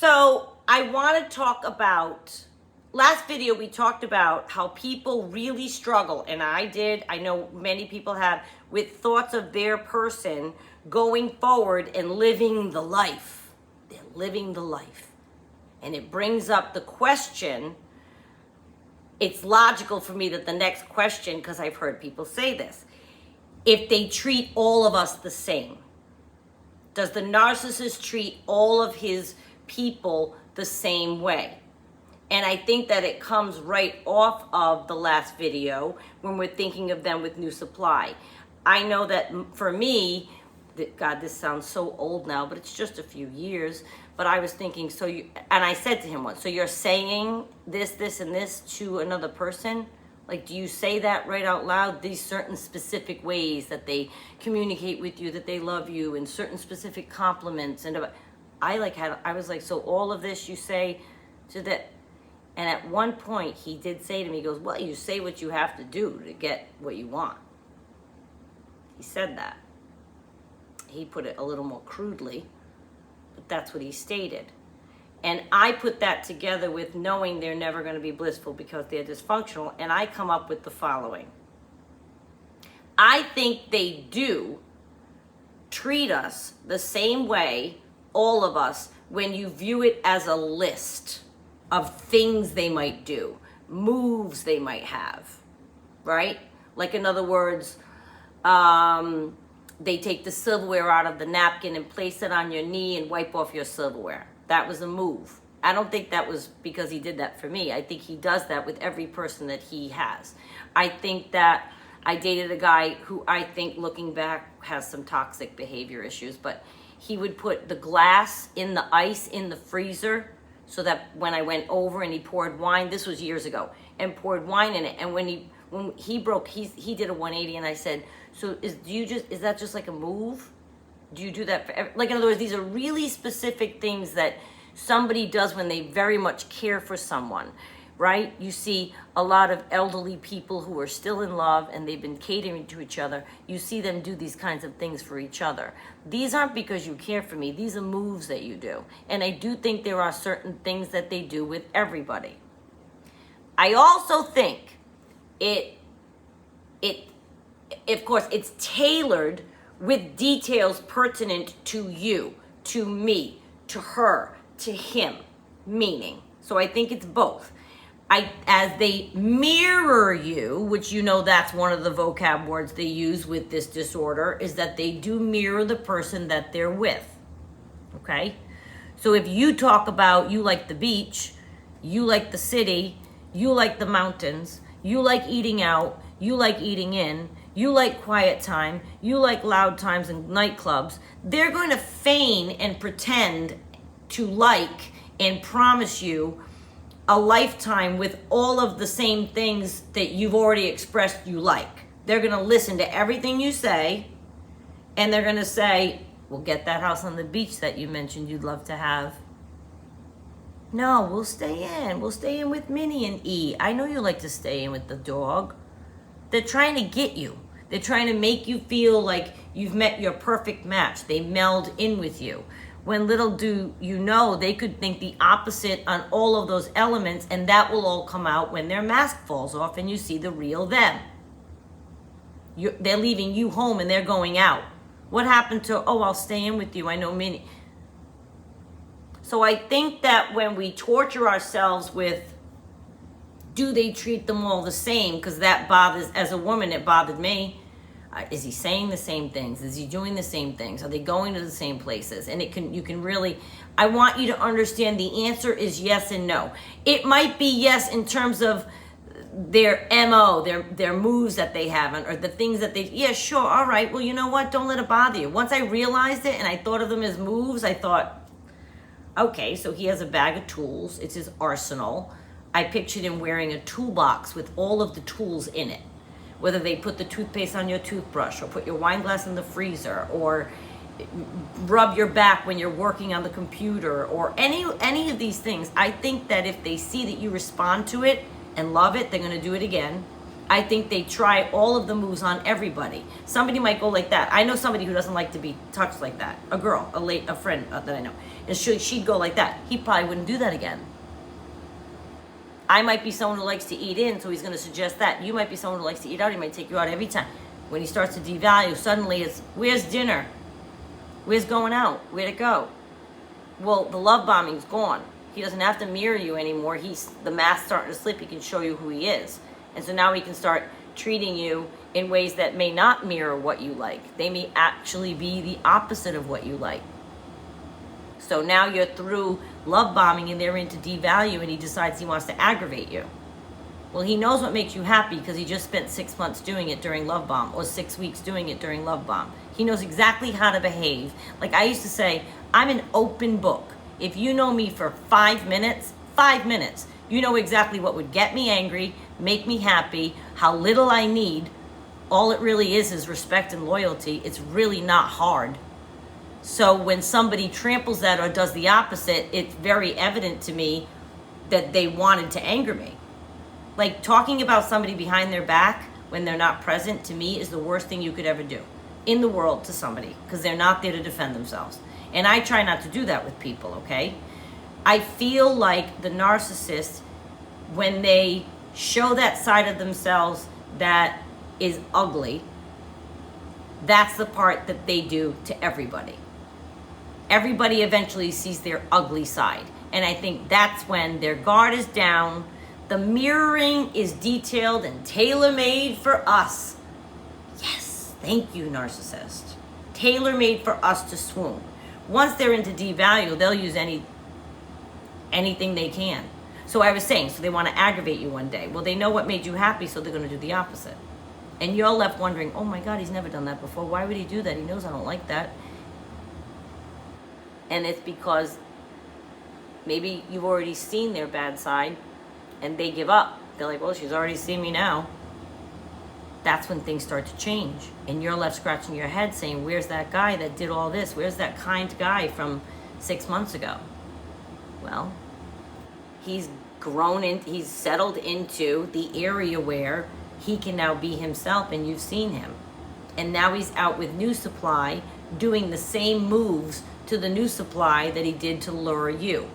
So I want to talk about, last video we talked about how people really struggle, and I know many people have, with thoughts of their person going forward and living the life. They're living the life. And it brings up the question, it's logical for me that the next question, because I've heard people say this, if they treat all of us the same, does the narcissist treat all of his people the same way? And I think that it comes right off of the last video when we're thinking of them with new supply. I know that for me, God, this sounds so old now, but it's just a few years. But I was thinking, and I said to him once, so you're saying this, and this to another person? Like, do you say that right out loud? These certain specific ways that they communicate with you, that they love you, and certain specific compliments. And I was like, so all of this you say to that? And at one point he did say to me, he goes, well, you say what you have to do to get what you want. He said that. He put it a little more crudely, but that's what he stated. And I put that together with knowing they're never going to be blissful because they're dysfunctional, and I come up with the following. I think they do treat us the same way, all of us, when you view it as a list of things they might do, moves they might have, right? Like, in other words, they take the silverware out of the napkin and place it on your knee and wipe off your silverware. That was a move. I don't think that was because he did that for me. I think he does that with every person that he has. I think that I dated a guy who I think, looking back, has some toxic behavior issues, but he would put the glass in the ice in the freezer so that when I went over and he poured wine, this was years ago, and poured wine in it. And when he broke, he did a 180, and I said, so is that just like a move? Do you do that for, like, in other words, these are really specific things that somebody does when they very much care for someone, right? You see a lot of elderly people who are still in love and they've been catering to each other. You see them do these kinds of things for each other. These aren't because you care for me. These are moves that you do. And I do think there are certain things that they do with everybody. I also think of course, it's tailored with details pertinent to you, to me, to her, to him, meaning. So I think it's both. As they mirror you, which you know that's one of the vocab words they use with this disorder, is that they do mirror the person that they're with, okay? So if you talk about you like the beach, you like the city, you like the mountains, you like eating out, you like eating in, you like quiet time, you like loud times and nightclubs, they're going to feign and pretend to like and promise you a lifetime with all of the same things that you've already expressed you like. They're going to listen to everything you say, and they're going to say, we'll get that house on the beach that you mentioned you'd love to have. No, we'll stay in. We'll stay in with Minnie and E. I know you like to stay in with the dog. They're trying to get you. They're trying to make you feel like you've met your perfect match. They meld in with you. When little do you know, they could think the opposite on all of those elements, and that will all come out when their mask falls off and you see the real them. They're leaving you home and they're going out. What happened to, oh, I'll stay in with you, I know Minnie. So I think that when we torture ourselves with, do they treat them all the same? Because that bothers, as a woman, it bothered me. Is he saying the same things? Is he doing the same things? Are they going to the same places? And you can really, I want you to understand the answer is yes and no. It might be yes in terms of their MO, their moves that they have, or the things that they, yeah, sure, all right, well, you know what? Don't let it bother you. Once I realized it and I thought of them as moves, I thought, okay, so he has a bag of tools. It's his arsenal. I pictured him wearing a toolbox with all of the tools in it. Whether they put the toothpaste on your toothbrush, or put your wine glass in the freezer, or rub your back when you're working on the computer, or any of these things. I think that if they see that you respond to it and love it, they're going to do it again. I think they try all of the moves on everybody. Somebody might go like that. I know somebody who doesn't like to be touched like that. A girl, a friend that I know. And she'd go like that. He probably wouldn't do that again. I might be someone who likes to eat in, so he's going to suggest that. You might be someone who likes to eat out. He might take you out every time. When he starts to devalue, suddenly it's, where's dinner? Where's going out? Where'd it go? Well, the love bombing's gone. He doesn't have to mirror you anymore. The mask's starting to slip. He can show you who he is. And so now he can start treating you in ways that may not mirror what you like. They may actually be the opposite of what you like. So now you're through love bombing and they're into devalue, and he decides he wants to aggravate you. Well, he knows what makes you happy because he just spent 6 months doing it during love bomb, or 6 weeks doing it during love bomb. He knows exactly how to behave. Like I used to say, I'm an open book. If you know me for 5 minutes, you know exactly what would get me angry, make me happy, how little I need. All it really is respect and loyalty. It's really not hard. So when somebody tramples that or does the opposite, it's very evident to me that they wanted to anger me. Like talking about somebody behind their back when they're not present, to me, is the worst thing you could ever do in the world to somebody, because they're not there to defend themselves. And I try not to do that with people, okay? I feel like the narcissist, when they show that side of themselves that is ugly, that's the part that they do to everybody. Everybody eventually sees their ugly side. And I think that's when their guard is down. The mirroring is detailed and tailor-made for us. Yes, thank you, narcissist. Tailor-made for us to swoon. Once they're into devalue, they'll use anything they can. So I was saying, so they want to aggravate you one day. Well, they know what made you happy, so they're going to do the opposite. And you're left wondering, oh my God, he's never done that before. Why would he do that? He knows I don't like that. And it's because maybe you've already seen their bad side and they give up. They're like, well, she's already seen me now. That's when things start to change. And you're left scratching your head saying, where's that guy that did all this? Where's that kind guy from 6 months ago? Well, he's he's settled into the area where he can now be himself, and you've seen him. And now he's out with new supply, doing the same moves to the new supply that he did to lure you.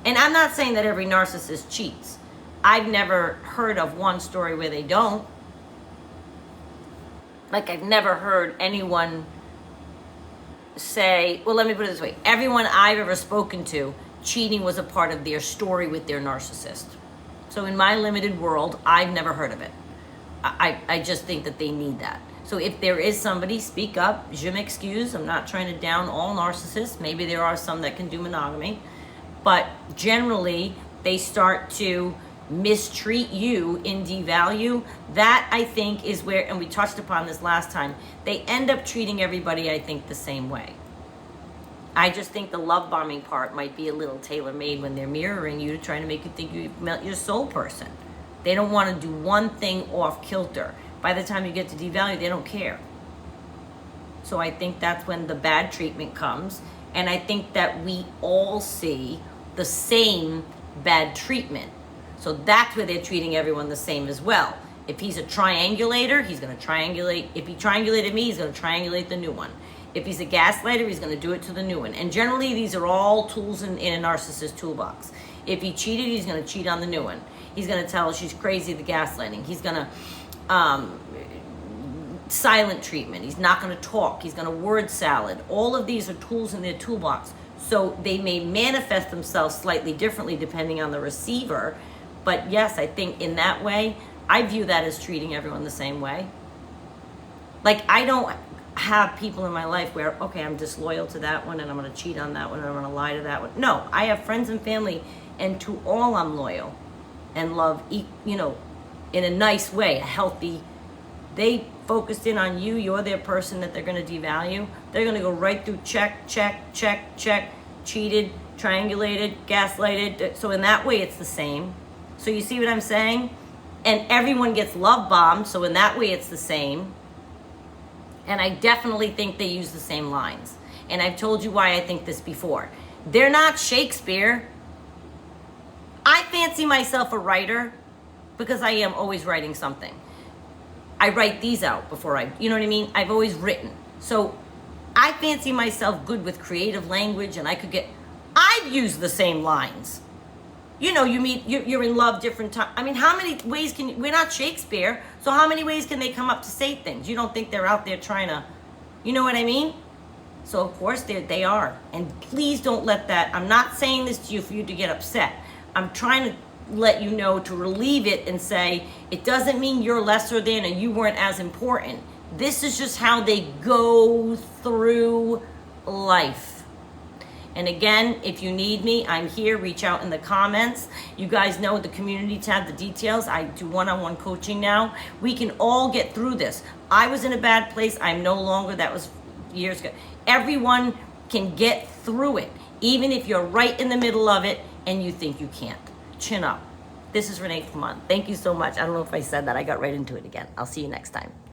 And I'm not saying that every narcissist cheats. I've never heard of one story where they don't. Like, I've never heard anyone say, well, let me put it this way. Everyone I've ever spoken to, cheating was a part of their story with their narcissist. So in my limited world, I've never heard of it. I just think that they need that. So if there is somebody, speak up. Je m'excuse. I'm not trying to down all narcissists. Maybe there are some that can do monogamy. But generally, they start to mistreat you in devalue. That, I think, is where, and we touched upon this last time, they end up treating everybody, I think, the same way. I just think the love bombing part might be a little tailor-made when they're mirroring you to try to make you think you've met your soul person. They don't want to do one thing off kilter. By the time you get to devalue, they don't care. So I think that's when the bad treatment comes. And I think that we all see the same bad treatment. So that's where they're treating everyone the same as well. If he's a triangulator, he's going to triangulate. If he triangulated me, he's going to triangulate the new one. If he's a gaslighter, he's going to do it to the new one. And generally, these are all tools in a narcissist toolbox. If he cheated, he's going to cheat on the new one. He's going to tell her she's crazy, the gaslighting. He's going to silent treatment. He's not going to talk. He's going to word salad. All of these are tools in their toolbox. So they may manifest themselves slightly differently depending on the receiver. But yes, I think in that way, I view that as treating everyone the same way. Like, I don't have people in my life where, okay, I'm disloyal to that one and I'm going to cheat on that one and I'm going to lie to that one. No, I have friends and family, and to all I'm loyal and love, you know, in a nice way, a healthy. They focused in on you, you're their person that they're going to devalue. They're going to go right through check, check, check, check, cheated, triangulated, gaslighted. So in that way, it's the same. So you see what I'm saying? And everyone gets love bombed, so in that way, it's the same. And I definitely think they use the same lines. And I've told you why I think this before. They're not Shakespeare. I fancy myself a writer because I am always writing something. I write these out before you know what I mean? I've always written. So I fancy myself good with creative language, and I've used the same lines. You know, you're in love different times. I mean, how many ways we're not Shakespeare, so how many ways can they come up to say things? You don't think they're out there trying to, you know what I mean? So of course they are. And please don't let that, I'm not saying this to you for you to get upset. I'm trying to let you know to relieve it and say, it doesn't mean you're lesser than and you weren't as important. This is just how they go through life. And again, if you need me, I'm here. Reach out in the comments. You guys know the community tab, the details. I do one-on-one coaching now. We can all get through this. I was in a bad place. I'm no longer. That was years ago. Everyone can get through it, even if you're right in the middle of it and you think you can't. Chin up. This is Renee from On. Thank you so much. I don't know if I said that. I got right into it again. I'll see you next time.